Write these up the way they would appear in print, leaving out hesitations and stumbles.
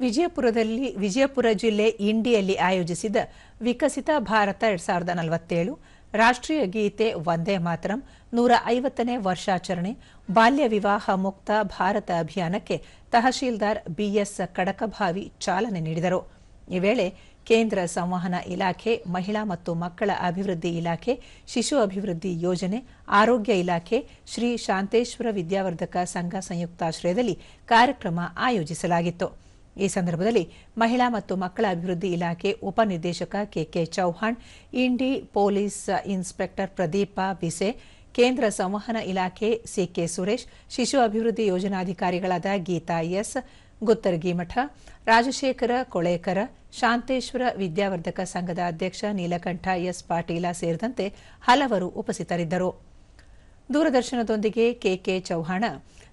ವಿಜಯಪುರ ಜಿಲ್ಲೆ ಇಂಡಿಯಲ್ಲಿ ಆಯೋಜಿಸಿದ ವಿಕಸಿತ ಭಾರತ 2047 ರಾಷ್ಟ್ರೀಯ ಗೀತೆ ವಂದೇ ಮಾತರಂ 150ನೇ ವರ್ಷಾಚರಣೆ ಬಾಲ್ಯ ವಿವಾಹ ಮುಕ್ತ ಭಾರತ ಅಭಿಯಾನಕ್ಕೆ ತಹಶೀಲ್ದಾರ್ ಬಿಎಸ್ ಕಡಕಭಾವಿ ಚಾಲನೆ ನೀಡಿದರು. ಈ ವೇಳೆ ಕೇಂದ್ರ ಸಂವಹನ ಇಲಾಖೆ, ಮಹಿಳಾ ಮತ್ತು ಮಕ್ಕಳ ಅಭಿವೃದ್ಧಿ ಇಲಾಖೆ, ಶಿಶು ಅಭಿವೃದ್ಧಿ ಯೋಜನೆ, ಆರೋಗ್ಯ ಇಲಾಖೆ, ಶ್ರೀ ಶಾಂತೇಶ್ವರ ವಿದ್ಯಾವರ್ಧಕ ಸಂಘ ಸಂಯುಕ್ತಾಶ್ರಯದಲ್ಲಿ ಕಾರ್ಯಕ್ರಮ ಆಯೋಜಿಸಲಾಗಿತ್ತು. ಈ ಸಂದರ್ಭದಲ್ಲಿ ಮಹಿಳಾ ಮತ್ತು ಮಕ್ಕಳ ಅಭಿವೃದ್ಧಿ ಇಲಾಖೆ ಉಪನಿರ್ದೇಶಕ ಕೆಕೆ ಚೌಹಾಣ್, ಇಂಡಿ ಪೊಲೀಸ್ ಇನ್ಸ್ಪೆಕ್ಟರ್ ಪ್ರದೀಪ ಬಿಸೆ, ಕೇಂದ್ರ ಸಂವಹನ ಇಲಾಖೆ ಸಿಕೆ ಸುರೇಶ್, ಶಿಶು ಅಭಿವೃದ್ಧಿ ಯೋಜನಾಧಿಕಾರಿಗಳಾದ ಗೀತಾ ಎಸ್, ಗುತ್ತರ್ಗಿಮಠ, ರಾಜಶೇಖರ ಕೊಳೇಕರ, ಶಾಂತೇಶ್ವರ ವಿದ್ಯಾವರ್ಧಕ ಸಂಘದ ಅಧ್ಯಕ್ಷ ನೀಲಕಂಠ ಎಸ್ ಪಾಟೀಲ ಸೇರಿದಂತೆ ಹಲವರು ಉಪಸ್ಥಿತರಿದ್ದರು. ದೂರದರ್ಶನದೊಂದಿಗೆ ಕೆಕೆ ಚೌಹಾಣ,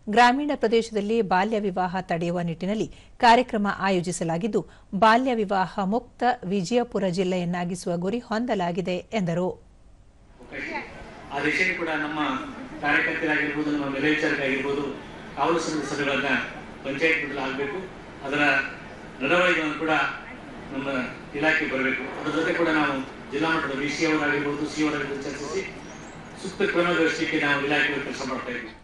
ಗ್ರಾಮೀಣ ಪ್ರದೇಶದಲ್ಲಿ ಬಾಲ್ಯ ವಿವಾಹ ತಡೆಯುವ ನಿಟ್ಟಿನಲ್ಲಿ ಕಾರ್ಯಕ್ರಮ ಆಯೋಜಿಸಲಾಗಿದ್ದು, ಬಾಲ್ಯ ವಿವಾಹ ಮುಕ್ತ ವಿಜಯಪುರ ಜಿಲ್ಲೆಯನ್ನಾಗಿಸುವ ಗುರಿ ಹೊಂದಲಾಗಿದೆ ಎಂದರು. ಆ ದಿಶೆಗೆ ಕೂಡ ನಮ್ಮ ಕಾರ್ಯಕರ್ತರಾಗಿರ್ಬೋದು, ನಮ್ಮ ಮೇಲ್ವಿಚಾರಕರಾಗಿರ್ಬೋದು, ಕಾವಲು ಸದಸ್ಯರುಗಳನ್ನ ಪಂಚಾಯತ್ ಮಟ್ಟದಲ್ಲಿ ಆಗಬೇಕು. ಅದರ ನಡವಳಿಕೆಯನ್ನು ಕೂಡ ನಮ್ಮ ಇಲಾಖೆ ಬರಬೇಕು. ಅದರ ಜೊತೆ ಕೂಡ ನಾವು ಜಿಲ್ಲಾ ಮಟ್ಟದ ವಿಸಿ ಅವರಾಗಿರ್ಬೋದು, ಸಿ ಅವರಾಗಿರ್ಬೋದು ಚರ್ಚಿಸಿ ಸೂಕ್ತ ಕ್ರಮ ಜರುಗಿಸಲಿಕ್ಕೆ ನಾವು ಇಲಾಖೆ ಕೆಲಸ ಮಾಡ್ತಾ ಇದ್ದೀವಿ.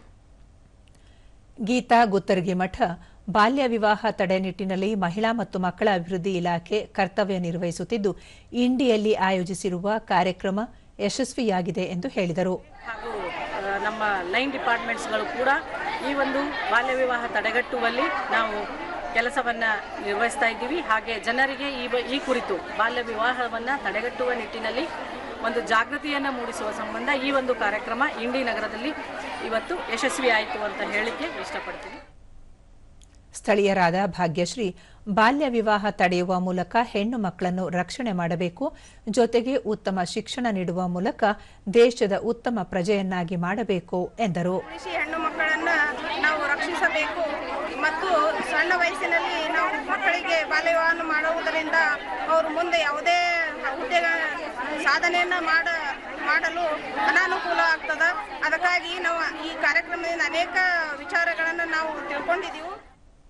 ಗೀತಾ ಗುತ್ತರ್ಗಿಮಠ, ಬಾಲ್ಯ ವಿವಾಹ ತಡೆ ನಿಟ್ಟಿನಲ್ಲಿ ಮಹಿಳಾ ಮತ್ತು ಮಕ್ಕಳ ಅಭಿವೃದ್ಧಿ ಇಲಾಖೆ ಕರ್ತವ್ಯ ನಿರ್ವಹಿಸುತ್ತಿದ್ದು, ಇಂಡಿಯಲ್ಲಿ ಆಯೋಜಿಸಿರುವ ಕಾರ್ಯಕ್ರಮ ಯಶಸ್ವಿಯಾಗಿದೆ ಎಂದು ಹೇಳಿದರು. ಹಾಗೂ ನಮ್ಮ ಲೈನ್ ಡಿಪಾರ್ಟ್ಮೆಂಟ್ಸ್ಗಳು ಕೂಡ ಈ ಒಂದು ಬಾಲ್ಯ ವಿವಾಹ ತಡೆಗಟ್ಟುವಲ್ಲಿ ನಾವು ಕೆಲಸವನ್ನು ನಿರ್ವಹಿಸ್ತಾ ಇದ್ದೀವಿ. ಹಾಗೆ ಜನರಿಗೆ ಈ ಕುರಿತು ಬಾಲ್ಯ ವಿವಾಹವನ್ನು ತಡೆಗಟ್ಟುವ ನಿಟ್ಟಿನಲ್ಲಿ ಒಂದು ಜಾಗೃತಿಯನ್ನು ಮೂಡಿಸುವ ಸಂಬಂಧ ಈ ಒಂದು ಕಾರ್ಯಕ್ರಮ ಇಂಡಿ ನಗರದಲ್ಲಿ ಇವತ್ತು ಯಶಸ್ವಿಯಾಯಿತು ಅಂತ ಹೇಳಿಕೆ ಇಷ್ಟಪಡ್ತೀನಿ. ಸ್ಥಳೀಯರಾದ ಭಾಗ್ಯಶ್ರೀ, ಬಾಲ್ಯ ವಿವಾಹ ತಡೆಯುವ ಮೂಲಕ ಹೆಣ್ಣು ಮಕ್ಕಳನ್ನು ರಕ್ಷಣೆ ಮಾಡಬೇಕು, ಜೊತೆಗೆ ಉತ್ತಮ ಶಿಕ್ಷಣ ನೀಡುವ ಮೂಲಕ ದೇಶದ ಉತ್ತಮ ಪ್ರಜೆಯನ್ನಾಗಿ ಮಾಡಬೇಕು ಎಂದರು. ಹೆಣ್ಣು ಮಕ್ಕಳನ್ನ ನಾವು ರಕ್ಷಿಸಬೇಕು ಮತ್ತು ಸಣ್ಣ ವಯಸ್ಸಿನಲ್ಲಿ ನಾವು ಮಕ್ಕಳಿಗೆ ಬಾಲ್ಯ ವಿವಾಹ ಮಾಡುವುದರಿಂದ ಅವರು ಮುಂದೆ ಯಾವುದೇ ಹುದ್ದೆ ಸಾಧನೆಯನ್ನ ಮಾಡಲು ಅನಾನುಕೂಲ ಆಗ್ತದೆ. ಅದಕ್ಕಾಗಿ ನಾವು ಈ ಕಾರ್ಯಕ್ರಮದಿಂದ ಅನೇಕ ವಿಚಾರಗಳನ್ನು ನಾವು ತಿಳ್ಕೊಂಡಿದ್ದೀವಿ.